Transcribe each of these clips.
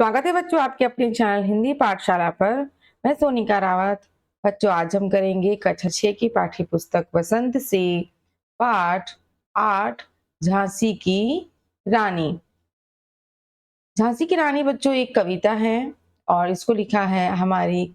स्वागत है बच्चों आपके अपने चैनल हिंदी पाठशाला पर। मैं सोनिका रावत। बच्चों आज हम करेंगे कक्षा 6 की पाठ्य पुस्तक वसंत से पाठ 8 झांसी की रानी। झांसी की रानी बच्चों एक कविता है और इसको लिखा है हमारी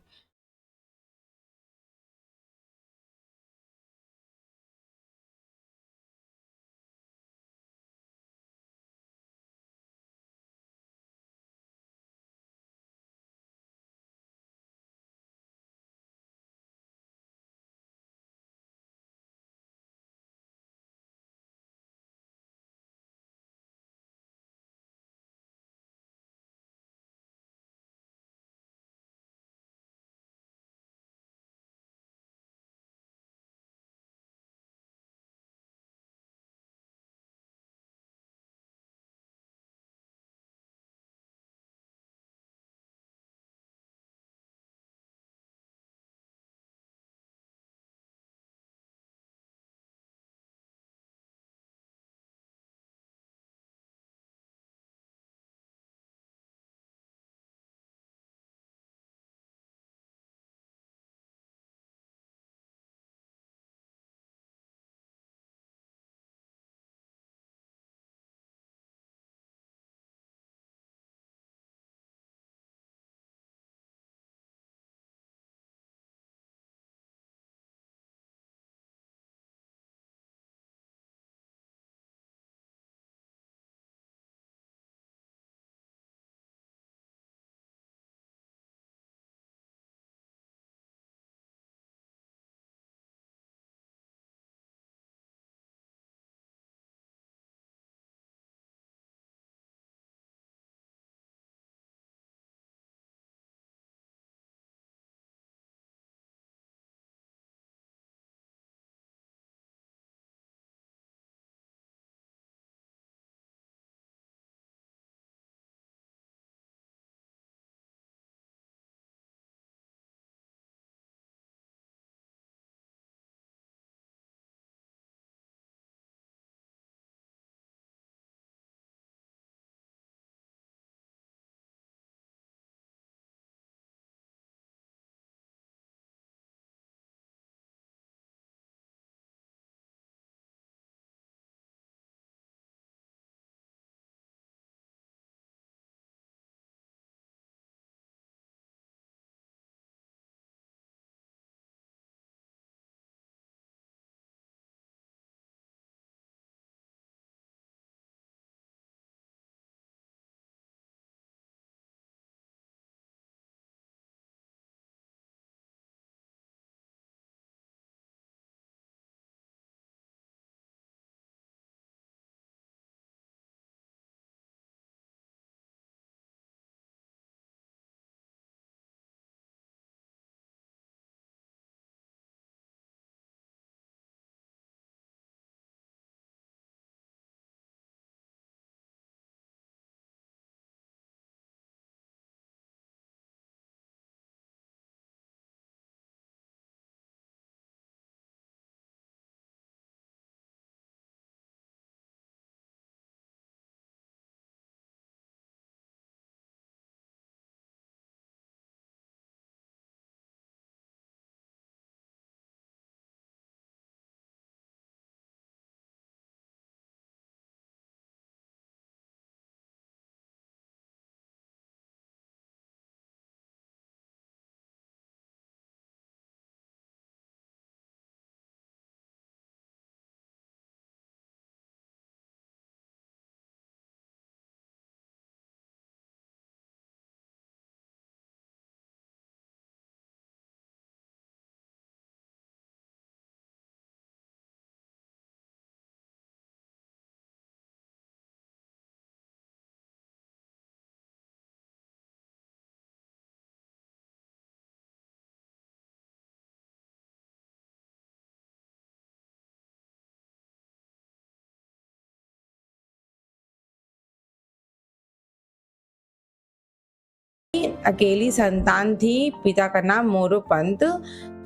अकेली संतान थी। पिता का नाम मोरोपंत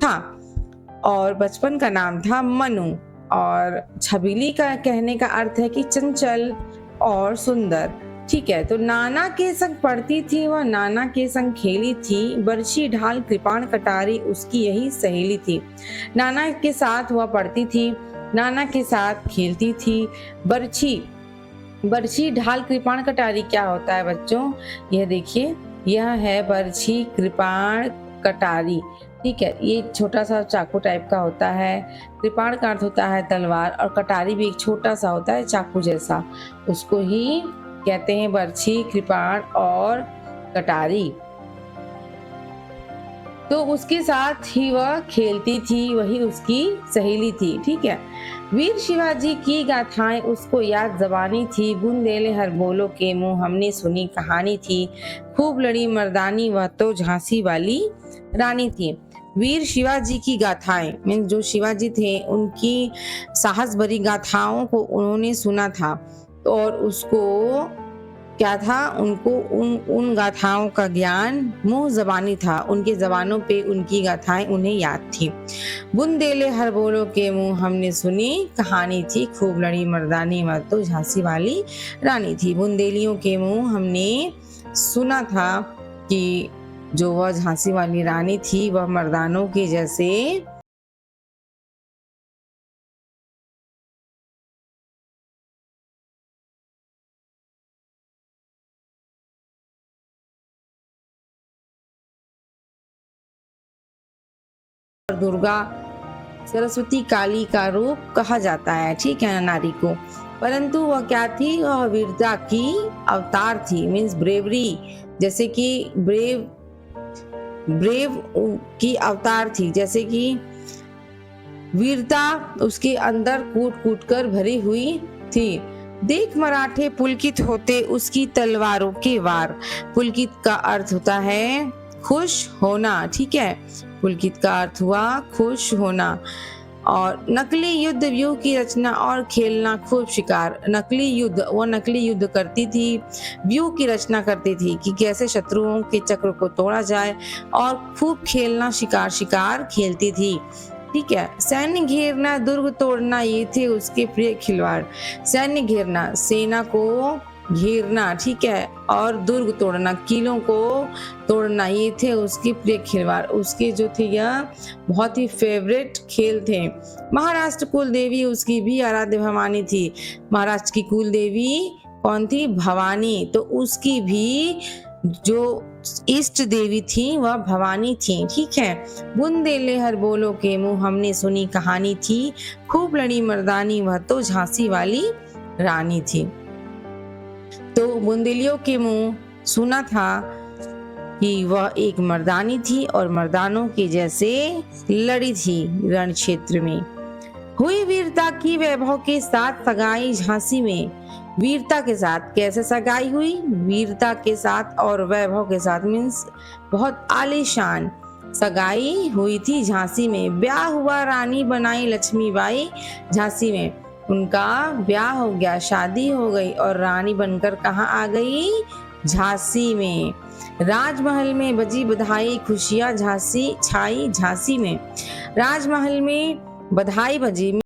था और बचपन का नाम था मनु। और छबीली का कहने का अर्थ है कि चंचल और सुंदर। ठीक है, तो नाना के संग पढ़ती थी वह, नाना के संग खेली थी, बरछी ढाल कृपाण कटारी उसकी यही सहेली थी। नाना के साथ वह पढ़ती थी, नाना के साथ खेलती थी। बरछी बरछी ढाल कृपाण कटारी क्या होता है बच्चों? यह देखिए, यह है बरछी कृपाण कटारी। ठीक है, ये छोटा सा चाकू टाइप का होता है। कृपाण का अर्थ होता है तलवार, और कटारी भी एक छोटा सा होता है चाकू जैसा, उसको ही कहते हैं बरछी, कृपाण और कटारी। तो उसके साथ ही वह खेलती थी, वही उसकी सहेली थी। ठीक है, वीर शिवाजी की गाथाएं उसको याद जबानी थी, बुंदेले हर बोलो के मुंह हमने सुनी कहानी थी, खूब लड़ी मर्दानी वह तो झांसी वाली रानी थी। वीर शिवाजी की गाथाएं मीन जो शिवाजी थे उनकी साहस भरी गाथाओं को उन्होंने सुना था, और उसको क्या था, उनको उन उन गाथाओं का ज्ञान मुंह जबानी था, उनके जबानों पे उनकी गाथाएं उन्हें याद थी। बुंदेले हर बोलो के मुंह हमने सुनी कहानी थी, खूब लड़ी मर्दानी मत तो झांसी वाली रानी थी। बुंदेलियों के मुंह हमने सुना था कि जो वह झांसी वाली रानी थी वह मर्दानों के जैसे दुर्गा, सरस्वती, काली का रूप कहा जाता है। ठीक है, नारी को, परंतु वह क्या थी, वह वीरता की अवतार थी, मीन्स ब्रेवरी, जैसे कि ब्रेव की अवतार थी, जैसे कि वीरता उसके अंदर कूट कूट कर भरी हुई थी। देख मराठे पुलकित होते उसकी तलवारों के वार। पुलकित का अर्थ होता है खुश होना। ठीक है, पुलकित का अर्थ हुआ खुश होना। और नकली युद्ध व्यूह की रचना और खेलना खूब शिकार। नकली युद्ध, वो नकली युद्ध करती थी, व्यूह की रचना करती थी कि कैसे शत्रुओं के चक्र को तोड़ा जाए, और खूब खेलना, शिकार शिकार खेलती थी। ठीक है, सैन्य घेरना, दुर्ग तोड़ना, ये थे उसके प्रिय खिलवाड़। सैन्य घेरना, सेना को घेरना, ठीक है, और दुर्ग तोड़ना, किलों को तोड़ना, ये थे उसके प्रिय खिलवाड़। उसके जो थे यह बहुत ही फेवरेट खेल थे। महाराष्ट्र कुल देवी उसकी भी आराध्य भवानी थी। महाराष्ट्र की कुल देवी कौन थी? भवानी। तो उसकी भी जो इष्ट देवी थी वह भवानी थी। ठीक है, बुंदेले हर बोलो के मुंह हमने सुनी कहानी थी, खूब लड़ी मर्दानी वह तो झांसी वाली रानी थी। तो बुंदेलियों के मुंह सुना था कि वह एक मर्दानी थी और मर्दानों के जैसे लड़ी थी रण क्षेत्र में। हुई वीरता की वैभव के साथ सगाई झांसी में। वीरता के साथ कैसे सगाई हुई? वीरता के साथ और वैभव के साथ, मीन्स बहुत आलीशान सगाई हुई थी झांसी में। ब्याह हुआ, रानी बनाई लक्ष्मीबाई झांसी में। उनका ब्याह हो गया, शादी हो गई, और रानी बनकर कहाँ आ गई? झांसी में। राजमहल में बजी बधाई, खुशियां झांसी छाई झांसी में। राजमहल में बधाई बजी।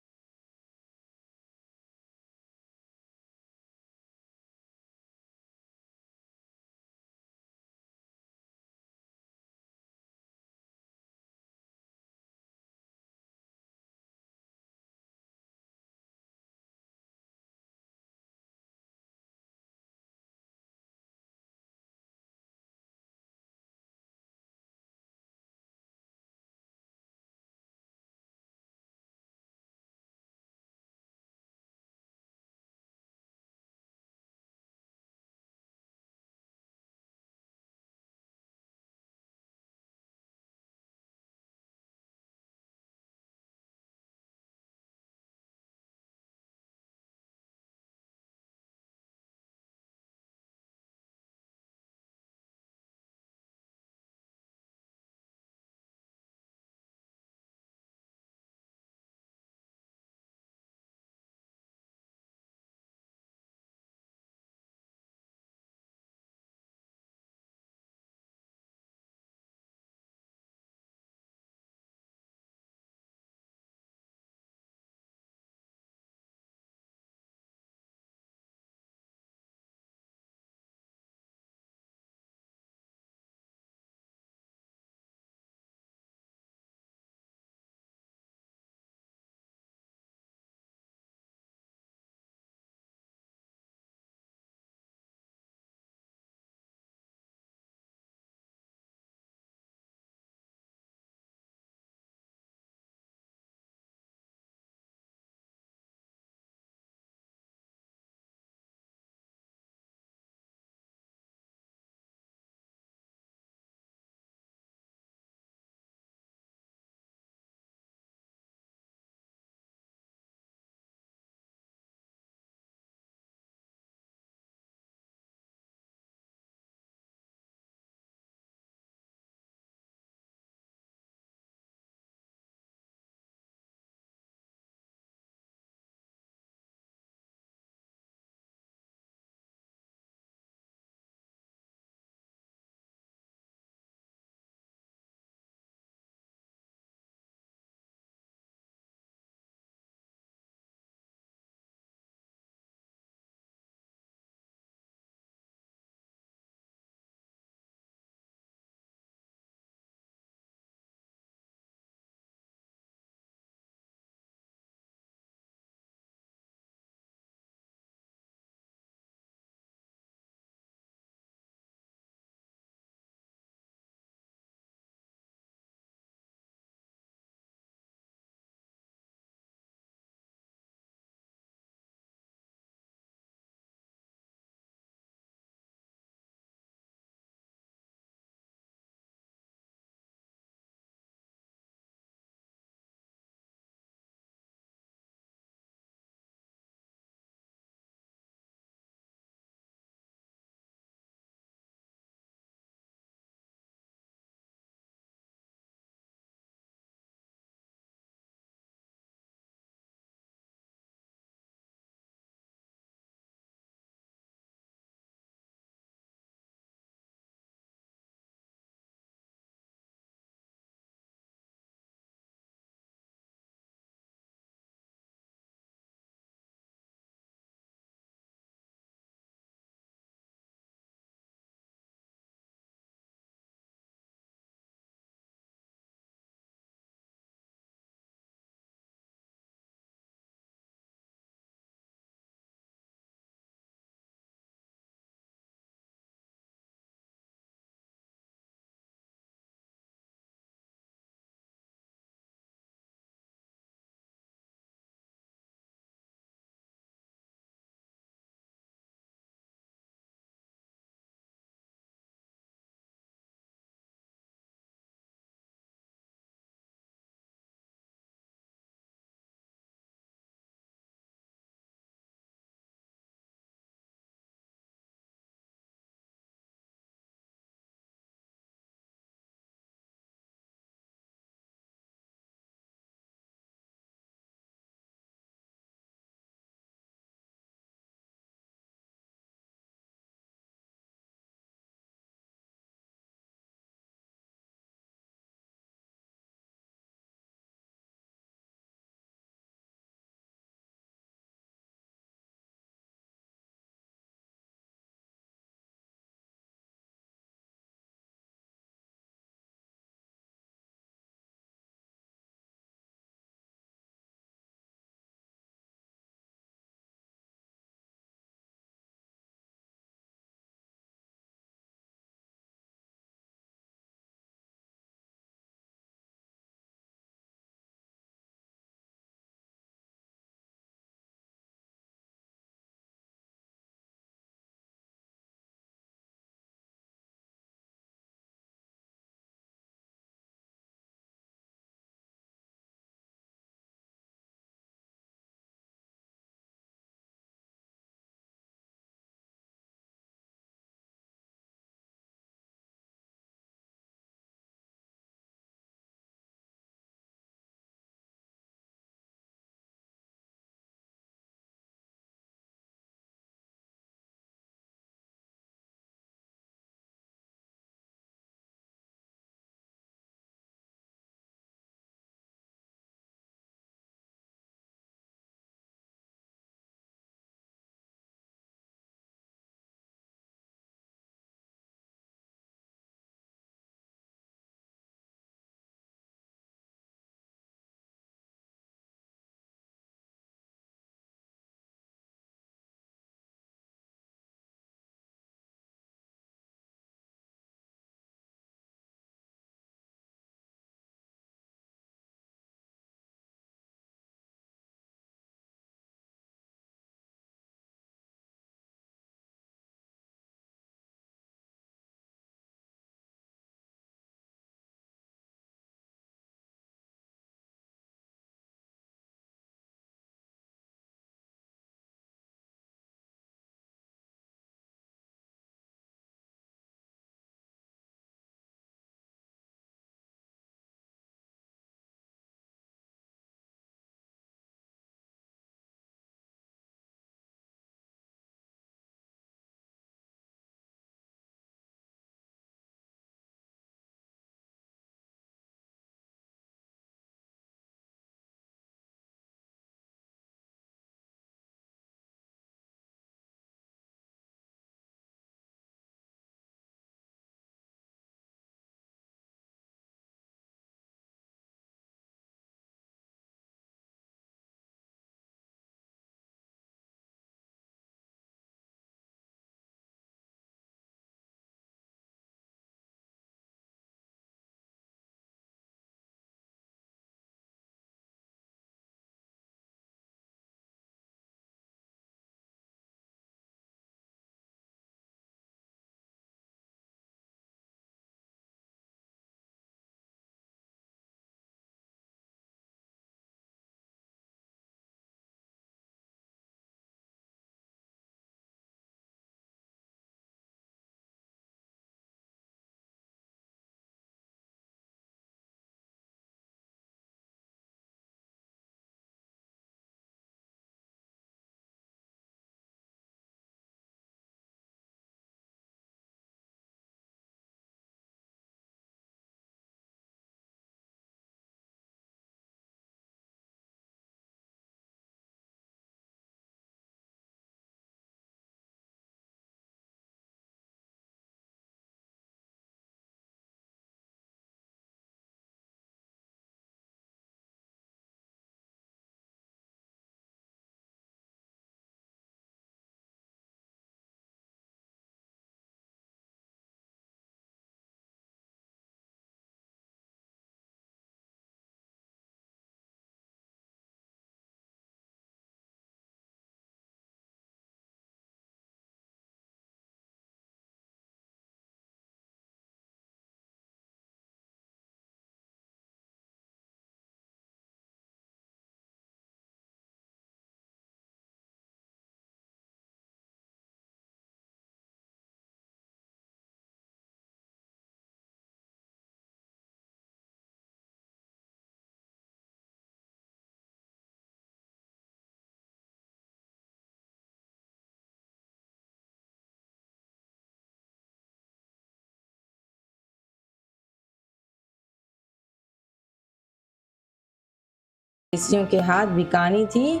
परदेसियों के हाथ बिकानी थी,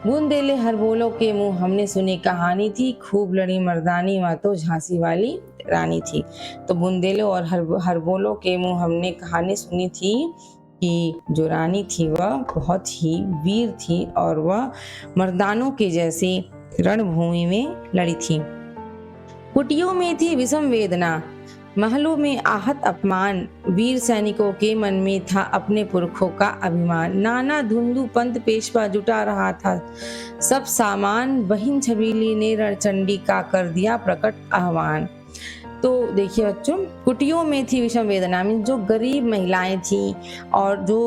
बूंदेले हरबोलों के मुंह हमने सुनी कहानी थी, खूब लड़ी मर्दानी वह तो झांसी वाली रानी थी। तो बूंदेलों और हरबोलों के मुंह हमने कहानी सुनी थी कि जो रानी थी वह बहुत ही वीर थी और वह मर्दानों के जैसे रणभूमि में लड़ी थी। कुटियों में थी विषम वेदना, महलों में आहत अपमान, वीर सैनिकों के मन में था अपने पुरखों का अभिमान। नाना धुंधु पंथ पेशवा जुटा रहा था सब सामान, बहिन छबीली ने रणचंडी का कर दिया प्रकट आह्वान। तो देखिए बच्चों, कुटियों में थी विषम वेदना में जो गरीब महिलाएं थी और जो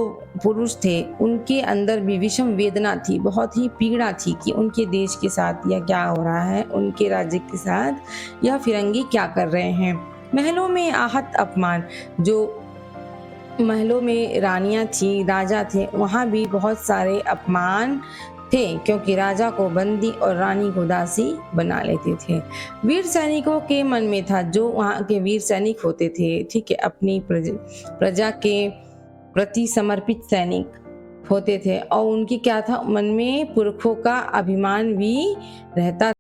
पुरुष थे उनके अंदर भी विषम वेदना थी, बहुत ही पीड़ा थी कि उनके देश के साथ यह क्या हो रहा है, उनके राज्य के साथ यह फिरंगी क्या कर रहे हैं। महलों में आहत अपमान, जो महलों में रानियां थी, राजा थे, वहां भी बहुत सारे अपमान थे क्योंकि राजा को बंदी और रानी को दासी बना लेते थे। वीर सैनिकों के मन में था, जो वहां के वीर सैनिक होते थे, ठीक है, अपनी प्रजा के प्रति समर्पित सैनिक होते थे और उनकी क्या था, मन में पुरखों का अभिमान भी रहता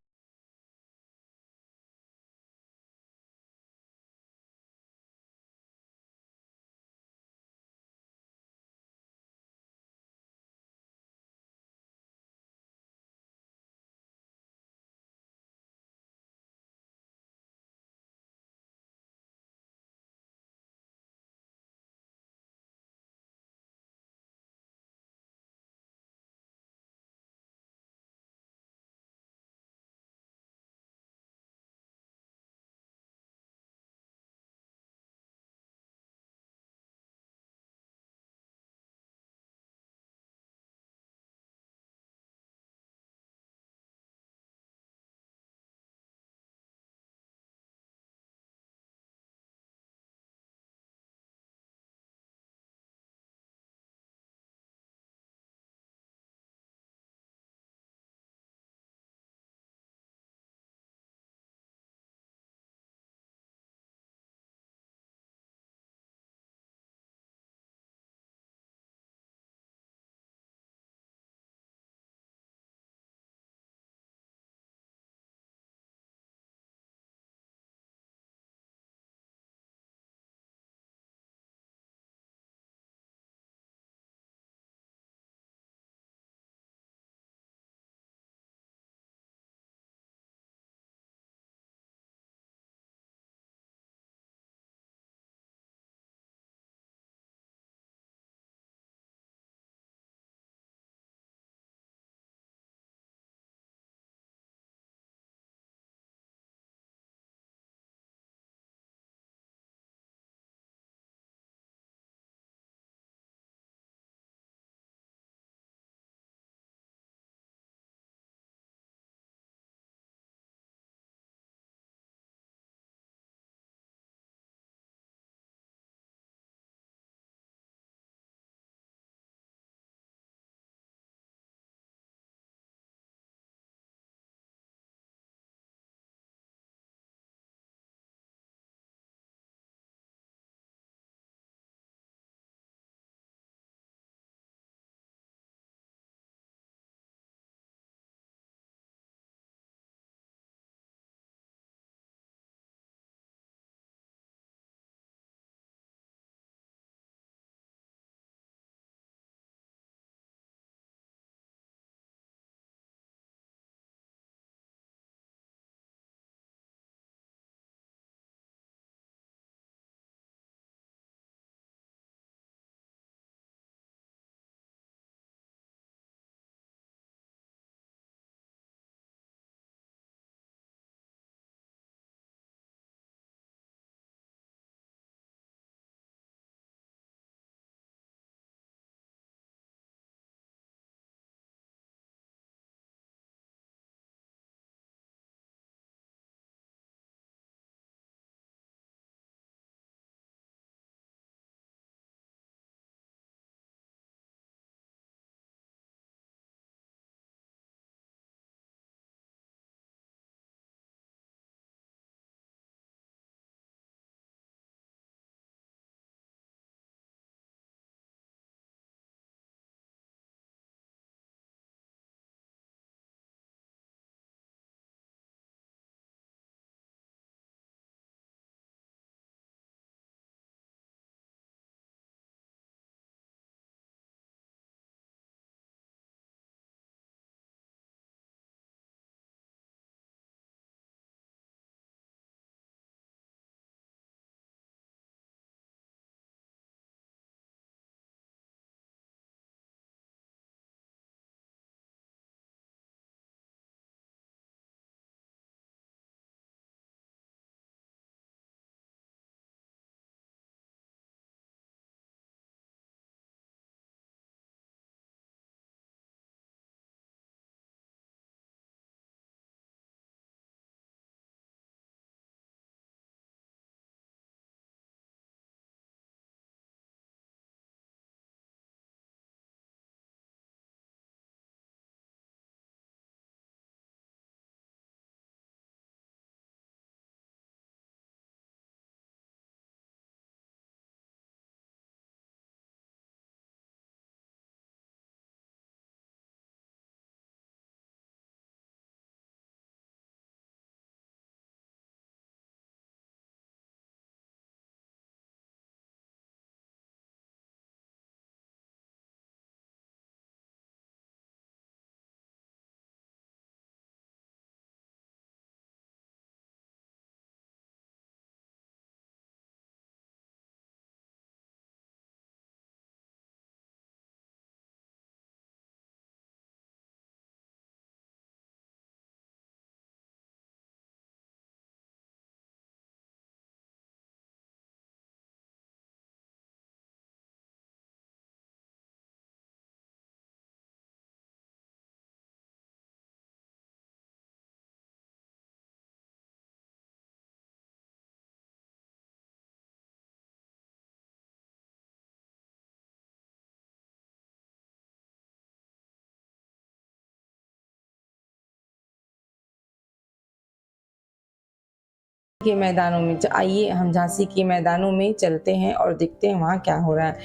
के मैदानों में आइए हम झांसी के मैदानों में चलते हैं और देखते हैं वहाँ क्या हो रहा है।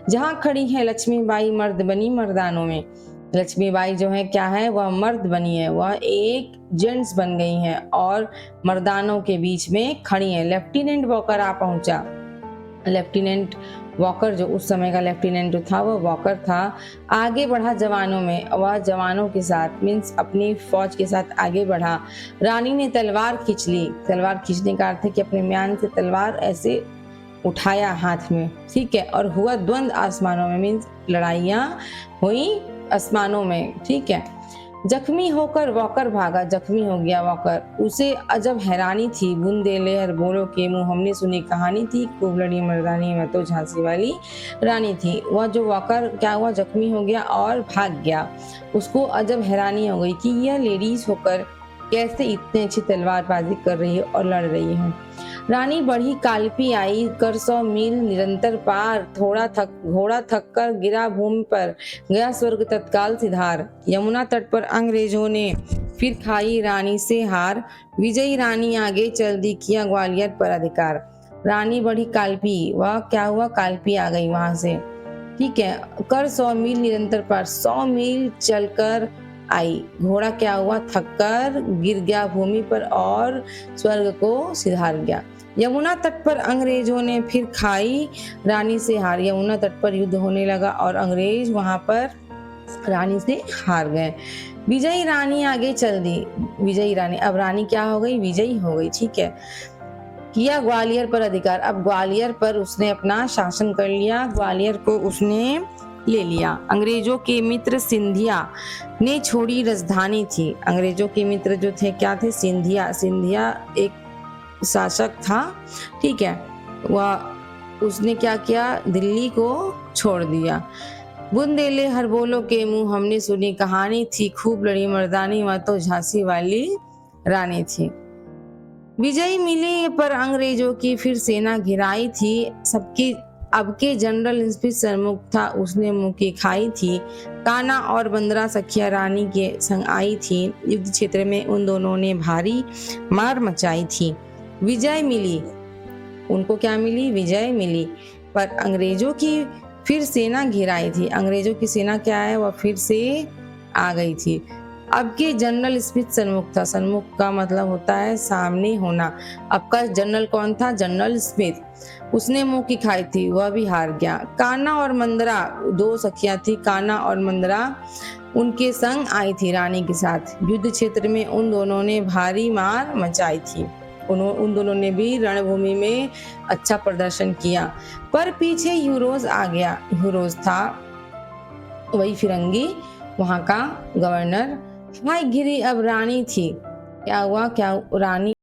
जहाँ खड़ी है लक्ष्मीबाई मर्द बनी मर्दानों में। लक्ष्मीबाई जो है क्या है, वह मर्द बनी है, वह एक जेंट्स बन गई हैं और मर्दानों के बीच में खड़ी हैं। लेफ्टिनेंट वॉकर आ पहुंचा। लेफ्टिनेंट वॉकर जो उस समय का लेफ्टिनेंट जो था वह वॉकर था, आगे बढ़ा जवानों में। वह जवानों के साथ मीन्स अपनी फौज के साथ आगे बढ़ा। रानी ने तलवार खींच ली। तलवार खींचने का अर्थ है कि अपने म्यान से तलवार ऐसे उठाया हाथ में, ठीक है, और हुआ द्वंद आसमानों में, मीन्स लड़ाइयाँ हुई आसमानों में, ठीक है। जख्मी होकर वॉकर भागा, जख्मी हो गया वॉकर, उसे अजब हैरानी थी। बुंदेले हर बोलो के मुंह हमने सुनी कहानी थी, खूब लड़ी मर्दानी में तो झांसी वाली रानी थी। वह जो वॉकर क्या हुआ, जख्मी हो गया और भाग गया। उसको अजब हैरानी हो गई कि यह लेडीज होकर कैसे इतने अच्छी तलवारबाजी कर रही है और लड़ रही है। रानी बढ़ी काल्पी आई कर 100 मील निरंतर पार, घोड़ा थक कर गिरा भूमि पर, गया स्वर्ग तत्काल सिधार। यमुना तट पर अंग्रेजों ने फिर खाई रानी से हार, विजयी रानी आगे चल दी किया ग्वालियर पर अधिकार। रानी बढ़ी काल्पी, वह क्या हुआ, काल्पी आ गई वहां से, ठीक है। कर 100 मील निरंतर पार, 100 मील चलकर आई। घोड़ा क्या हुआ, थककर गिर गया भूमि पर और स्वर्ग को सिधार गया। यमुना तट पर अंग्रेजों ने फिर खाई रानी से हार। यमुना तट पर युद्ध होने लगा और अंग्रेज वहां पर रानी से हार गए। विजयी रानी आगे चल दी। विजयी रानी, अब रानी क्या हो गई, विजयी हो गई, ठीक है। किया ग्वालियर पर अधिकार, अब ग्वालियर पर उसने अपना शासन कर लिया, ग्वालियर को उसने ले लिया। अंग्रेजों के मित्र सिंधिया ने छोड़ी राजधानी थी। अंग्रेजों के मित्र जो थे क्या थे, सिंधिया। सिंधिया एक शासक था, ठीक है। वह उसने क्या किया, दिल्ली को छोड़ दिया। बुंदेले हर बोलो के मुंह हमने सुनी कहानी थी, खूब लड़ी मर्दानी वह तो झांसी वाली रानी थी। विजय मिली पर अंग्रेजों की फिर सेना घिराई थी। सबकी अब के जनरल इंस्पेक्टर सरमुख था, उसने मुंह की खाई थी। काना और बंदरा सखिया रानी के संग आई थी। युद्ध क्षेत्र में उन दोनों ने भारी मार मचाई थी। विजय मिली, उनको क्या मिली, विजय मिली, पर अंग्रेजों की फिर सेना घिराई थी। अंग्रेजों की सेना क्या है, वह फिर से आ गई थी। अब के जनरल स्मिथ सन्मुख था। सन्मुख का मतलब होता है सामने होना। अब का जनरल कौन था, जनरल स्मिथ। उसने मुंह की खाई थी, वह भी हार गया। काना और मंदरा, दो सखियां थी, काना और मंदरा उनके संग आई थी रानी के साथ। युद्ध क्षेत्र में उन दोनों ने भारी मार मचाई थी। उन दोनों ने भी रणभूमि में अच्छा प्रदर्शन किया, पर पीछे यूरोज आ गया। यूरोज था वही फिरंगी, वहां का गवर्नर। हाय गिरी अब रानी थी, क्या हुआ, क्या रानी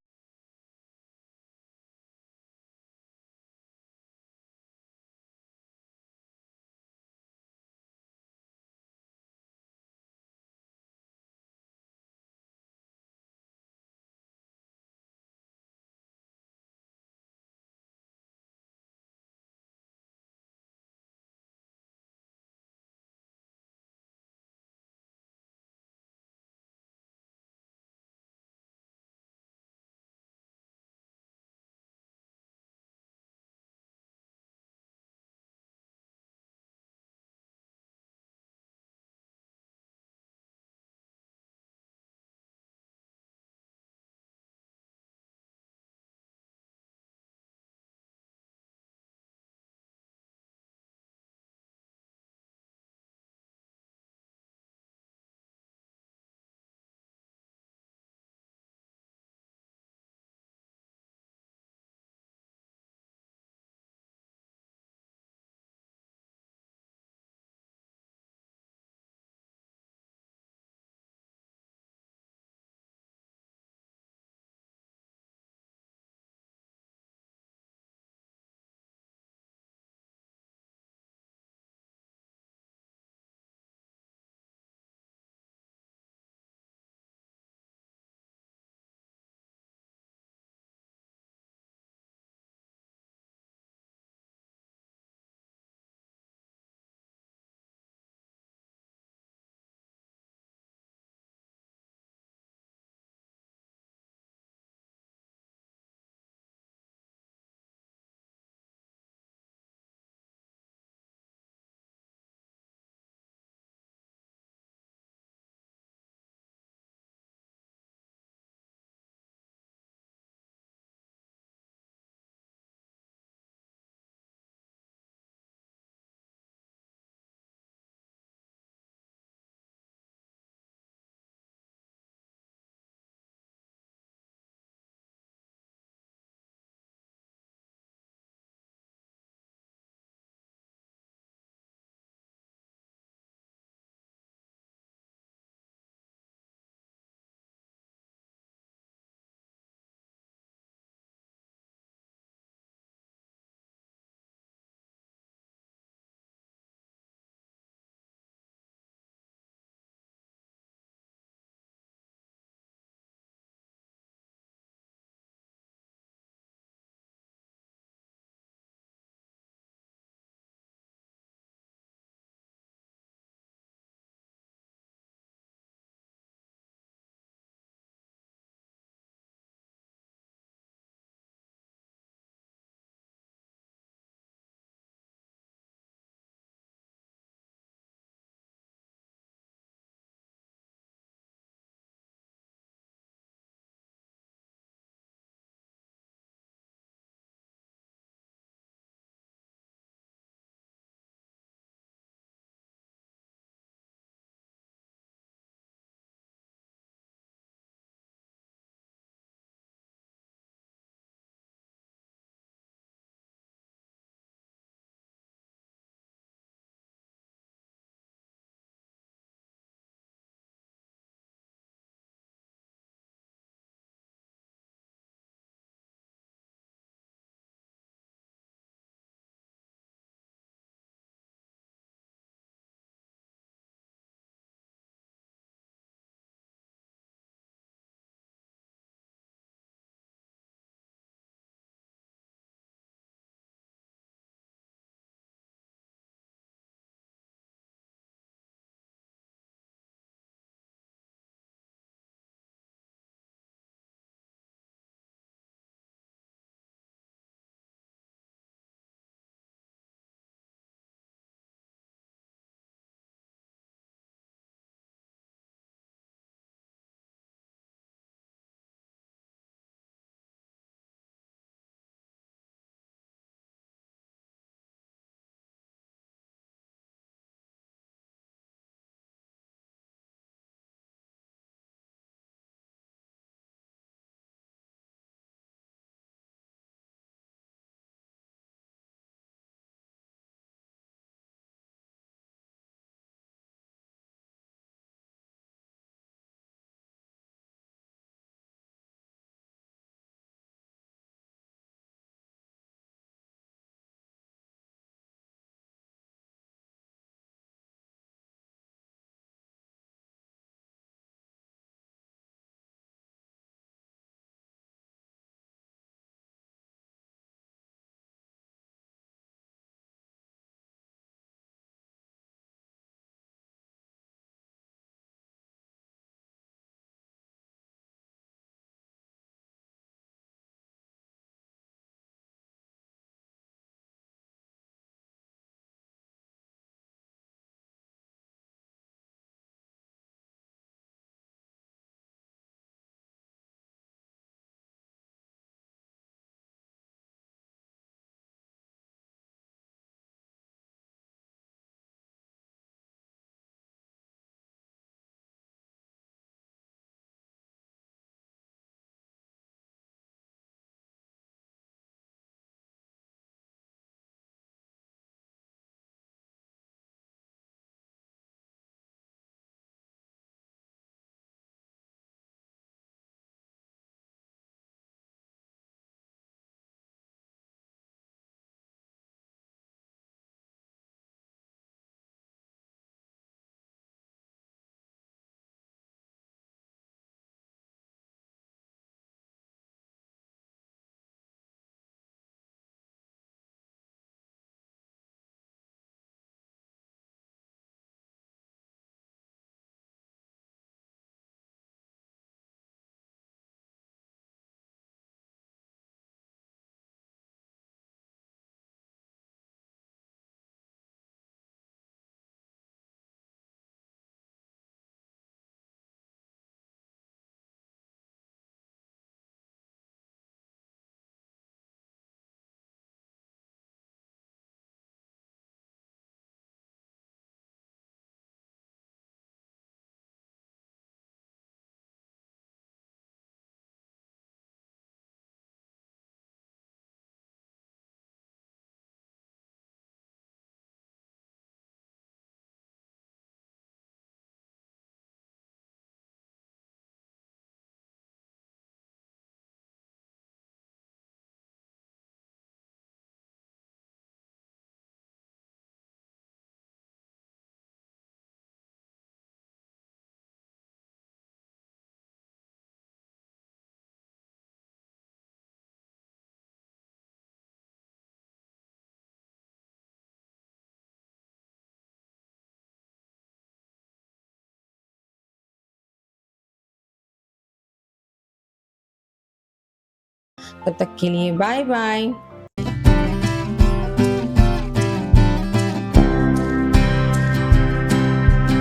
तब तक के लिए बाय बाय।